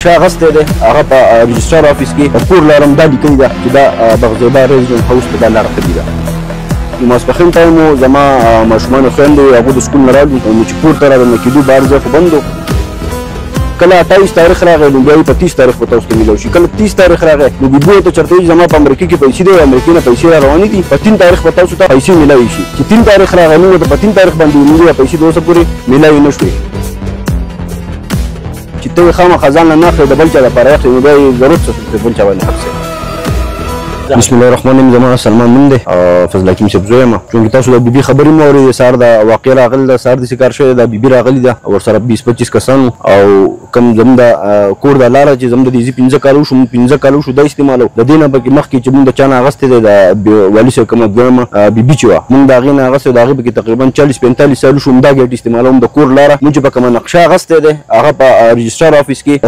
نقشه اخیستې ده هغه په رجسټر افیس کې په کور لاره هم دا لیکلې ده چې دا بغزیبا ریزیډنټ هاوس په دا لاره تللې ده. د ماسپښین ټایم و زما ماشومانو خویندې هغوی د سکول نه راغلي نو چې کور ته رانه کېدو بهر ځای خو بند و. کله 28 تاریخ راغی نو بیا یې په 30 تاریخ به تاسو ته میلاو شي. کله 30 تاریخ راغی نو بیبي ورته چېرته وایي زما په امریکا کې پیسې دي او امریکې نه پیسې را روانې دي په 3 تاریخ به تاسو ته پیسې میلاوي شي. چې 3 تاریخ راغی موږ ته په 3 تاریخ باندې موږ پیسې د اوسه پورې میلاوي نه شوې. چې ته یې خامخا ځان نه اخلې د بل چا لپاره اخلې نو بیا یې ضرورت څه د بل چا باندې حق شي. بسم الله الرحمن الرحیم. زما سلمان نوم دی فضل حکیم صاحب زوی یم. چونکې تاسو د بیبي خبرې مو اورېدې سهار د واقع راغلی ده سهار داسې کار شوی ده بیبي راغلې ده ورسره 20-25 کسان او کوم زموږ د کور د لاره چې زموږ د دې 15 کال وشو 15 کال وشو دا استعمالو د دې نه پکې مخکې چې موږ د چا نه اخیستې دی د والي صاحب کومه دویمه بیبي چې وه موږ د هغې نه اخیستې د هغې پکې تقریبا 40-45 سال وشو همدا ګېټ استعمالوم د کور لاره موږ چې په کومه نقشه اخیستې دی هغه په رجسټر افیس کې د